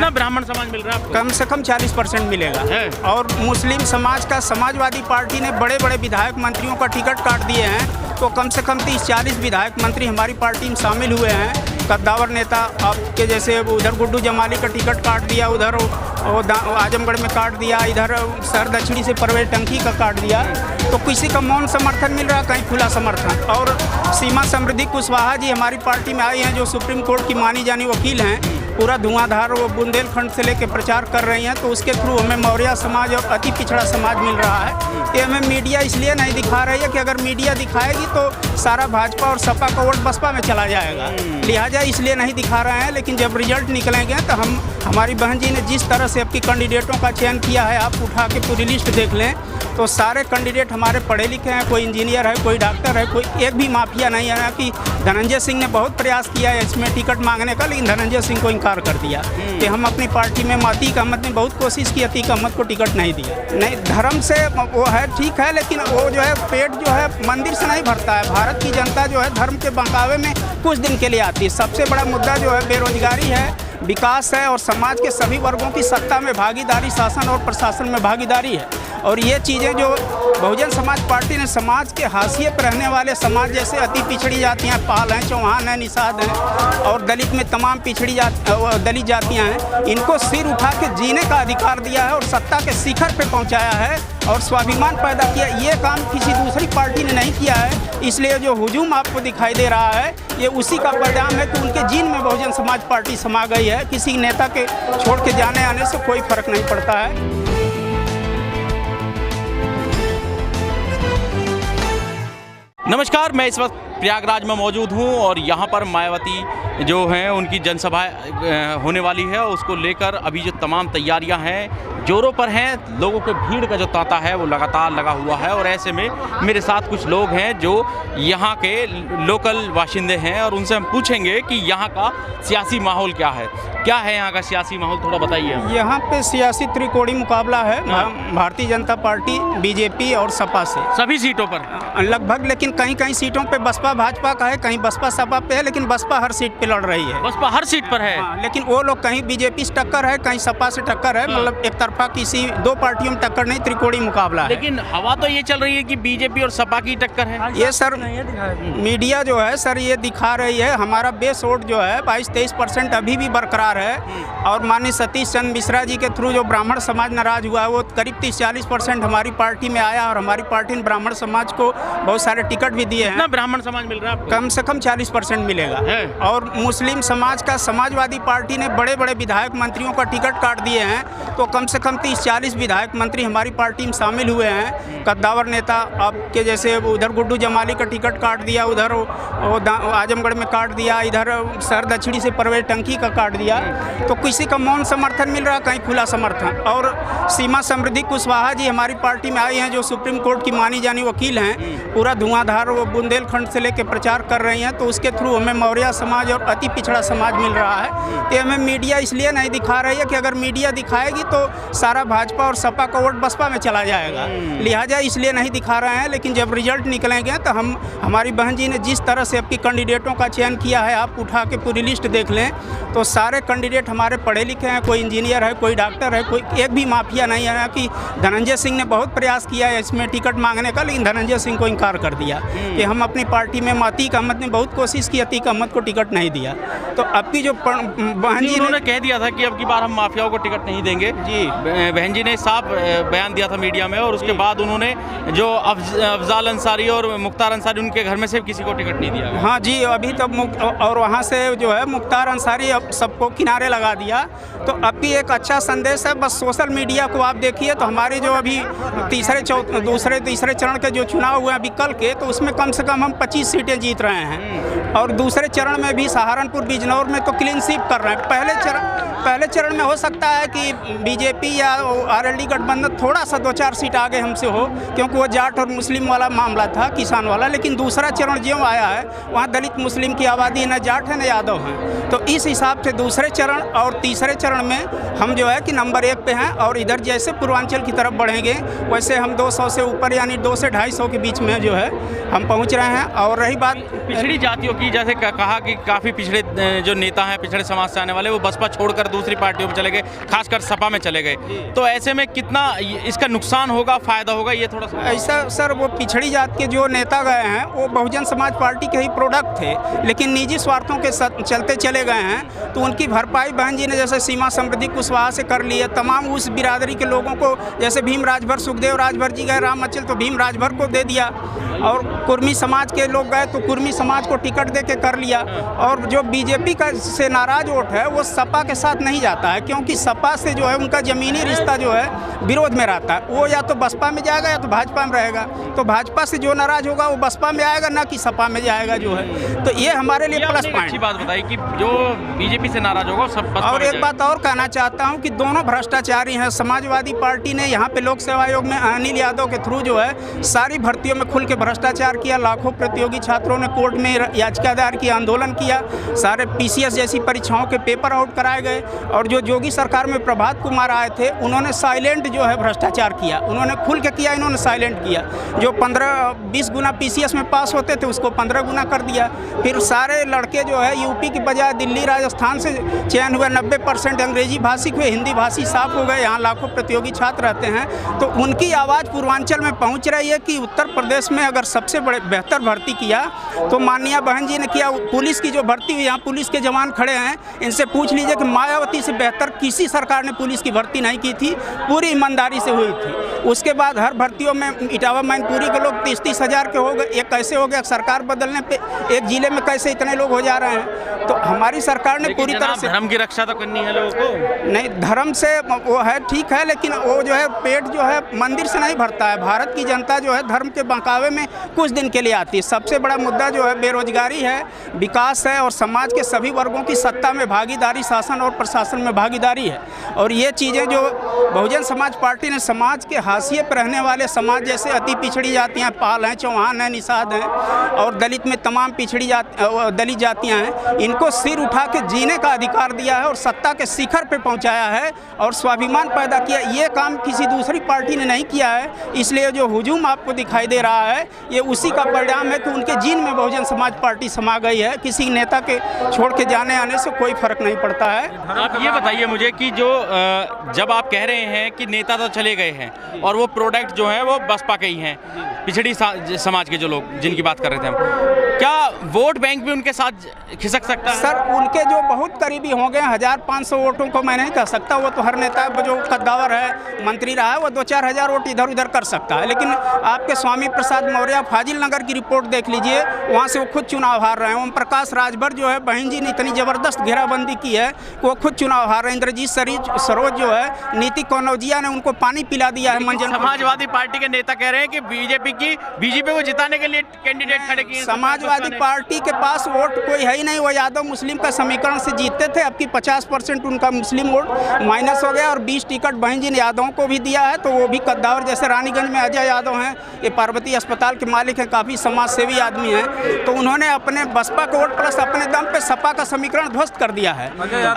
कितना ब्राह्मण समाज मिल रहा है आपको? कम से कम 40% मिलेगा है। और मुस्लिम समाज का समाजवादी पार्टी ने बड़े बड़े विधायक मंत्रियों का टिकट काट दिए हैं, तो कम से कम 30-40 विधायक मंत्री हमारी पार्टी में शामिल हुए हैं। कद्दावर नेता आपके जैसे उधर गुड्डू जमाली का टिकट काट दिया, उधर आजमगढ़ में काट दिया, इधर शहर दक्षिणी से परवेज टंकी का काट दिया। तो किसी का मौन समर्थन मिल रहा, कहीं खुला समर्थन। और सीमा समृद्धि कुशवाहा जी हमारी पार्टी में आई हैं, जो सुप्रीम कोर्ट की मानी जानी वकील हैं। पूरा धुआंधार वो बुंदेलखंड से लेके प्रचार कर रही हैं, तो उसके थ्रू हमें मौर्य समाज और अति पिछड़ा समाज मिल रहा है। ये हमें मीडिया इसलिए नहीं दिखा रही है कि अगर मीडिया दिखाएगी तो सारा भाजपा और सपा का वोट बसपा में चला जाएगा, लिहाजा इसलिए नहीं दिखा रहे हैं। लेकिन जब रिजल्ट निकलेंगे तो हमारी बहन जी ने जिस तरह से आपकी कैंडिडेटों का चयन किया है, आप उठा के पूरी लिस्ट देख लें तो सारे कैंडिडेट हमारे पढ़े लिखे हैं, कोई इंजीनियर है, कोई डॉक्टर है, कोई एक भी माफिया नहीं है। कि धनंजय सिंह ने बहुत प्रयास किया है इसमें टिकट मांगने का, लेकिन धनंजय सिंह को इनकार कर दिया कि हम अपनी पार्टी में अतीक अहमद ने बहुत कोशिश की, अतीक अहमद को टिकट नहीं दिया। नहीं, धर्म से वो है ठीक है, लेकिन वो जो है पेट जो है मंदिर से नहीं भरता है। भारत की जनता जो है धर्म के बहकावे में कुछ दिन के लिए आती है। सबसे बड़ा मुद्दा जो है बेरोजगारी है, विकास है और समाज के सभी वर्गों की सत्ता में भागीदारी, शासन और प्रशासन में भागीदारी है। और ये चीज़ें जो बहुजन समाज पार्टी ने समाज के हाशिए पर रहने वाले समाज जैसे अति पिछड़ी जातियाँ, पाल हैं, चौहान हैं, निषाद हैं और दलित में तमाम पिछड़ी दलित जातियाँ हैं, इनको सिर उठा के जीने का अधिकार दिया है और सत्ता के शिखर पे पहुँचाया है और स्वाभिमान पैदा किया। ये काम किसी दूसरी पार्टी ने नहीं किया है, इसलिए जो हुजूम आपको दिखाई दे रहा है ये उसी का परिणाम है कि उनके जीन में बहुजन समाज पार्टी समा गई है। किसी नेता के छोड़ के जाने आने से कोई फर्क नहीं पड़ता है। नमस्कार, मैं इस वक्त प्रयागराज में मौजूद हूं और यहां पर मायावती जो हैं उनकी जनसभा होने वाली है, उसको लेकर अभी जो तमाम तैयारियां हैं जोरों पर हैं। लोगों के भीड़ का जो तांता है वो लगातार लगा हुआ है और ऐसे में मेरे साथ कुछ लोग हैं जो यहाँ के लोकल बाशिंदे हैं और उनसे हम पूछेंगे कि यहाँ का सियासी माहौल क्या है यहाँ का सियासी माहौल, थोड़ा बताइए। यहाँ पे सियासी त्रिकोणीय मुकाबला है भारतीय जनता पार्टी, बीजेपी और सपा से सभी सीटों पर लगभग, लेकिन कहीं कहीं सीटों पे बसपा भाजपा का है, कहीं बसपा सपा पे है, लेकिन बसपा हर सीट पे लड़ रही है। बसपा हर सीट पर है। लेकिन वो लोग कहीं बीजेपी से टक्कर है, कहीं सपा से टक्कर है, मतलब एक तरफा किसी दो पार्टियों में टक्कर नहीं, त्रिकोणीय मुकाबला है। लेकिन हवा तो ये चल रही है कि बीजेपी और सपा की टक्कर है। ये सर मीडिया जो है सर ये दिखा रही है। हमारा बेस वोट जो है 22-23% अभी भी बरकरार है और माननीय सतीश चंद्र मिश्रा जी के थ्रू जो ब्राह्मण समाज नाराज हुआ है वो करीब 30-40% हमारी पार्टी में आया और हमारी पार्टी ने ब्राह्मण समाज को बहुत सारे टिकट भी दिए हैं। कितना ब्राह्मण समाज मिल रहा है आपको? कम से कम 40% मिलेगा है। और मुस्लिम समाज का समाजवादी पार्टी ने बड़े बड़े विधायक मंत्रियों का टिकट काट दिए हैं, तो कम से कम 30-40 विधायक मंत्री हमारी पार्टी में शामिल हुए हैं। कद्दावर नेता आपके जैसे उधर गुड्डू जमाली का टिकट काट दिया, उधर आजमगढ़ में काट दिया, इधर शहर दक्षिणी से परवेज टंकी का काट दिया। तो किसी का मौन समर्थन मिल रहा, कहीं खुला समर्थन। और सीमा समृद्धि कुशवाहा जी हमारी पार्टी में आई हैं, जो सुप्रीम कोर्ट की मानी जानी वकील हैं। पूरा धुआंधार वो बुंदेलखंड से लेके प्रचार कर रही हैं, तो उसके थ्रू हमें मौर्य समाज और अति पिछड़ा समाज मिल रहा है। ये हमें मीडिया इसलिए नहीं दिखा रही है कि अगर मीडिया दिखाएगी तो सारा भाजपा और सपा का वोट बसपा में चला जाएगा, लिहाजा इसलिए नहीं दिखा रहे हैं। लेकिन जब रिजल्ट निकलेंगे तो हमारी बहन जी ने जिस तरह से आपकी कैंडिडेटों का चयन किया है, आप उठा के पूरी लिस्ट देख लें तो सारे कैंडिडेट हमारे पढ़े लिखे हैं, कोई इंजीनियर है, कोई डॉक्टर है, कोई एक भी माफिया नहीं है। कि धनंजय सिंह ने बहुत प्रयास किया है इसमें टिकट मांगने का, लेकिन धनंजय सिंह को इनकार कर दिया कि हम अपनी पार्टी में अतीक अहमद ने बहुत कोशिश की, अतीक अहमद को टिकट नहीं दिया। तो अब की जो बहन जी ने कह दिया था कि अब की बार हम माफियाओं को टिकट नहीं देंगे जी, बहन जी ने साफ बयान दिया था मीडिया में और उसके बाद उन्होंने जो अफजाल अंसारी और मुख्तार अंसारी उनके घर में से किसी को टिकट नहीं दिया। हाँ जी, अभी तक और वहाँ से जो है मुख्तार अंसारी अब सबको किनारे लगा दिया। तो अब भी एक अच्छा संदेश है, बस सोशल मीडिया को आप देखिए तो हमारी जो अभी तीसरे चरण के जो चुनाव हुए अभी कल के, तो उसमें कम से कम हम 25 सीटें जीत रहे हैं और दूसरे चरण में भी सहारनपुर बिजनौर में तो क्लीन स्वीप कर रहे हैं। पहले चरण में हो सकता है कि बीजेपी या आरएलडी गठबंधन थोड़ा सा 2-4 सीट आगे हमसे हो, क्योंकि वो जाट और मुस्लिम वाला मामला था, किसान वाला। लेकिन दूसरा चरण जो आया है वहाँ दलित मुस्लिम की आबादी न जाट है न यादव हैं, तो इस हिसाब से दूसरे चरण और तीसरे चरण में हम जो है कि नंबर 1 पे हैं। और इधर जैसे पूर्वांचल की तरफ बढ़ेंगे वैसे हम 200 से ऊपर यानी 200 से 250 के बीच में जो है हम पहुँच रहे हैं। और रही बात पिछड़ी जातियों की, जैसे कहा कि काफ़ी पिछड़े जो नेता हैं पिछड़े समाज से आने वाले वो बसपा छोड़कर दूसरी दूसरी पार्टियों में चले गए, खासकर सपा में चले गए, तो ऐसे में कितना इसका नुकसान होगा, फायदा होगा, ये थोड़ा सा ऐसा सर, वो पिछड़ी जात के जो नेता गए हैं वो बहुजन समाज पार्टी के ही प्रोडक्ट थे, लेकिन निजी स्वार्थों के चलते चले गए हैं, तो उनकी भरपाई बहन जी ने जैसे सीमा समृद्धि कुशवाहा से कर ली है। तमाम उस बिरादरी के लोगों को, जैसे भीम राजभर, सुखदेव राजभर जी गए राम मचल तो भीम राजभर को दे दिया, और कुर्मी समाज के लोग गए तो कुर्मी समाज को टिकट दे के कर लिया। और जो बीजेपी का से नाराज वोट है वो सपा के साथ नहीं जाता है, क्योंकि सपा से जो है उनका जमीनी रिश्ता जो है विरोध में रहता है। वो या तो बसपा में जाएगा या तो भाजपा में रहेगा, तो भाजपा से जो नाराज होगा वो बसपा में आएगा, ना कि सपा में जाएगा जो है। तो ये हमारे लिए प्लस पॉइंट। अच्छी बात बताई कि जो बीजेपी से नाराज होगा सब बसपा। और एक बात और कहना चाहता हूँ कि दोनों भ्रष्टाचारी हैं। समाजवादी पार्टी ने यहाँ पे लोक सेवा आयोग में अनिल यादव के थ्रू जो है सारी भर्तियों में खुल के भ्रष्टाचार किया। लाखों प्रतियोगी छात्रों ने कोर्ट में याचिका दायर की, आंदोलन किया, सारे पीसीएस जैसी परीक्षाओं के पेपर आउट कराए गए। और जो योगी सरकार में प्रभात कुमार आए थे उन्होंने साइलेंट जो है भ्रष्टाचार किया, उन्होंने खुल के किया, इन्होंने साइलेंट किया। जो 15-20 गुना पीसीएस में पास होते थे उसको 15 गुना कर दिया। फिर सारे लड़के जो है यूपी की बजाय दिल्ली राजस्थान से चयन हुए, 90% अंग्रेजी भाषी हुए, हिंदी भाषी साफ हो गए। यहाँ लाखों प्रतियोगी छात्र रहते हैं, तो उनकी आवाज़ पूर्वांचल में पहुँच रही है कि उत्तर प्रदेश में अगर सबसे बेहतर भर्ती किया तो माननीय बहन जी ने किया। पुलिस की जो भर्ती हुई, यहाँ पुलिस के जवान खड़े हैं, इनसे पूछ लीजिए कि मायावती से बेहतर किसी सरकार ने पुलिस की भर्ती नहीं की थी, पूरी ईमानदारी से हुई थी। उसके बाद हर भर्तियों में इटावा मैनपुरी के लोग 30-30 हज़ार के हो गए। ये कैसे हो गया? सरकार बदलने पे एक जिले में कैसे इतने लोग हो जा रहे हैं? तो हमारी सरकार ने पूरी तरह से धर्म की रक्षा तो करनी है लोगों को। नहीं, धर्म से वो है ठीक है, लेकिन वो जो है पेट जो है मंदिर से नहीं भरता है। भारत की जनता जो है धर्म के बहकावे में कुछ दिन के लिए आती है। सबसे बड़ा मुद्दा जो है बेरोजगारी है, विकास है, और समाज के सभी वर्गों की सत्ता में भागीदारी, शासन और प्रशासन में भागीदारी है। और ये चीज़ें जो बहुजन समाज पार्टी ने समाज के हाशिए पर रहने वाले समाज, जैसे अति पिछड़ी जातियाँ, पाल हैं, चौहान हैं, निषाद हैं, और दलित में तमाम पिछड़ी दलित जातियाँ हैं, इनको सिर उठा के जीने का अधिकार दिया है और सत्ता के शिखर पे पहुंचाया है और स्वाभिमान पैदा किया। ये काम किसी दूसरी पार्टी ने नहीं किया है, इसलिए जो हुजूम आपको दिखाई दे रहा है ये उसी का परिणाम है कि उनके जीन में बहुजन समाज पार्टी समा गई है। किसी नेता के छोड़ के जाने आने से कोई फर्क नहीं पड़ता है। आप ये बताइए मुझे कि जो जब आप कह रहे हैं कि नेता तो चले गए हैं और वो प्रोडक्ट जो है वो बसपा के ही हैं, पिछड़ी समाज के जो लोग जिनकी बात कर रहे थे हम, क्या वोट बैंक भी उनके साथ खिसक सकता है? सर, उनके जो बहुत करीबी हो गए 1500 वोटों को मैं नहीं कह सकता, वो तो हर नेता जो कद्दावर है, मंत्री रहा है, वो 2-4 हज़ार वोट इधर उधर कर सकता है। लेकिन आपके स्वामी प्रसाद मौर्य फाजिल नगर की रिपोर्ट देख लीजिए, वहाँ से वो खुद चुनाव हार रहे हैं। ओम प्रकाश राजभर जो है, बहन जी ने इतनी ज़बरदस्त घेराबंदी की है कि वो खुद चुनाव हार रहे हैं। इंद्रजीत सरोज जो है, नीति कनौजिया ने उनको पानी पिला दिया है। समाजवादी पार्टी के नेता कह रहे हैं कि बीजेपी को जिताने के लिए कैंडिडेट खड़े किए। समाजवादी पार्टी के पास वोट कोई है ही नहीं। वो यादव मुस्लिम का समीकरण से जीतते थे, अब की 50% उनका मुस्लिम वोट माइनस हो गया और 20 टिकट बहन जी ने यादवों को भी दिया है। तो वो भी कद्दावर, जैसे रानीगंज में अजय यादव हैं, ये पार्वती अस्पताल के मालिक हैं, काफ़ी समाज सेवी आदमी हैं, तो उन्होंने अपने बसपा के वोट प्लस अपने दम पे सपा का समीकरण ध्वस्त कर दिया है।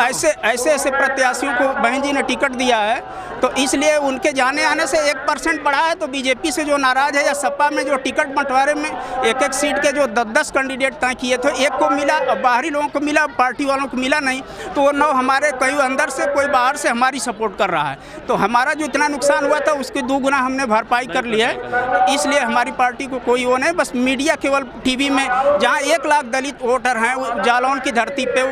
ऐसे प्रत्याशियों को बहन जी ने टिकट दिया है, तो इसलिए उनके जाने आने से 1% बढ़ा है। तो बीजेपी से जो नाराज है, या सपा में जो टिकट बंटवारे में एक सीट के जो 10 कैंडिडेट तय किए थे, एक को मिला, बाहरी लोगों को मिला, पार्टी वालों को मिला नहीं, तो वो 9 हमारे कई अंदर से, कोई बाहर से हमारी सपोर्ट कर रहा है। तो हमारा जो इतना नुकसान हुआ था उसके 2 गुना हमने भरपाई कर ली है। इसलिए हमारी पार्टी को कोई वो नहीं, बस मीडिया केवल टीवी में, जहाँ 1 लाख दलित वोटर हैं जालौन की धरती पे,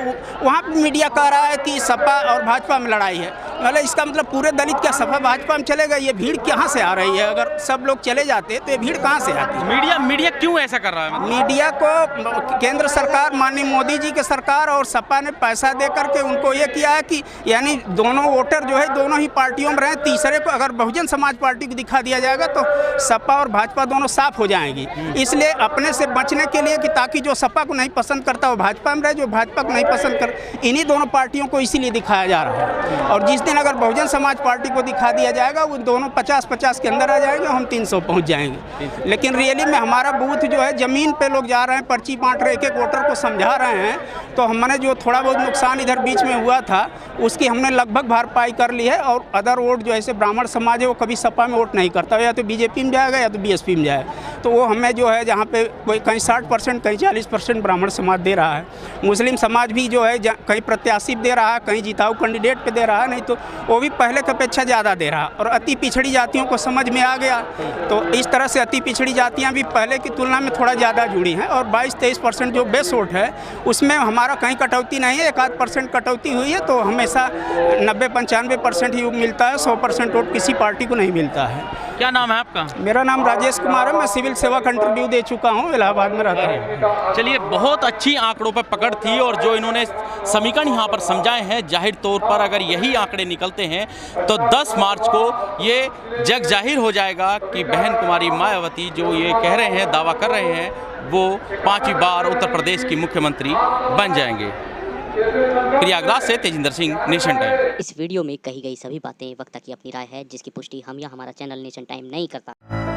वहाँ पर मीडिया कह रहा है कि सपा और भाजपा में लड़ाई है। मतलब इसका मतलब पूरे दलित क्या सपा भाजपा में चले गए? ये भीड़ कहाँ से आ रही है? अगर सब लोग चले जाते तो ये भीड़ कहाँ से आती? मीडिया क्यों ऐसा कर रहा है? मीडिया को केंद्र सरकार, माननीय मोदी जी की सरकार और सपा ने पैसा दे करके उनको ये किया है कि यानी दोनों वोटर जो है दोनों ही पार्टियों में रहें। तीसरे को अगर बहुजन समाज पार्टी को दिखा दिया जाएगा तो सपा और भाजपा दोनों साफ हो जाएंगी। इसलिए अपने से बचने के लिए कि ताकि जो सपा को नहीं पसंद करता वो भाजपा में रहे, जो भाजपा को नहीं पसंद कर, इन्हीं दोनों पार्टियों को इसीलिए दिखाया जा रहा है। और जिस दिन अगर बहुजन समाज पार्टी को दिखा दिया जाएगा, वो दोनों 50-50 के अंदर आ जाएंगे, हम 300 पहुँच जाएंगे। लेकिन रियली में हमारा बूथ जो है ज़मीन पे लोग जा रहे हैं, पर्ची बांट रहे, एक वोटर को समझा रहे हैं। तो हमने जो थोड़ा बहुत नुकसान इधर बीच में हुआ था उसकी हमने लगभग भरपाई कर ली है। और अदर वोट जो ऐसे ब्राह्मण समाज है वो कभी सपा में वोट नहीं करता, या तो बीजेपी में जाएगा या तो बीएसपी में जाएगा। तो वो हमें जो है जहाँ पे कोई कहीं 60% कहीं 40% ब्राह्मण समाज दे रहा है। मुस्लिम समाज भी जो है कहीं प्रत्याशी दे रहा है, कहीं जिताऊ कैंडिडेट पे दे रहा है, नहीं तो वो भी पहले की अपेक्षा ज़्यादा दे रहा है। और अति पिछड़ी जातियों को समझ में आ गया, तो इस तरह से अति पिछड़ी जातियाँ भी पहले की तुलना में थोड़ा ज़्यादा जुड़ी हैं। और 22-23% जो बेस वोट है उसमें हमारा कहीं कटौती नहीं है, 1-8% कटौती हुई है। तो हमेशा 90-95% ही मिलता है, 100% वोट किसी पार्टी को नहीं मिलता है। क्या नाम है आपका? मेरा नाम राजेश कुमार है, मैं सिविल सेवा का इंटरव्यू दे चुका हूँ, इलाहाबाद में रहता हूँ। चलिए, बहुत अच्छी आंकड़ों पर पकड़ थी और जो इन्होंने समीकरण यहाँ पर समझाए हैं, जाहिर तौर पर अगर यही आंकड़े निकलते हैं तो 10 मार्च को ये जग जाहिर हो जाएगा कि बहन कुमारी मायावती जो ये कह रहे हैं, दावा कर रहे हैं, वो 5वीं बार उत्तर प्रदेश की मुख्यमंत्री बन जाएंगे। प्रयागराज से तेजिंदर सिंह, नेशन टाइम। इस वीडियो में कही गई सभी बातें वक्ता की अपनी राय है, जिसकी पुष्टि हम या हमारा चैनल नेशन टाइम नहीं करता।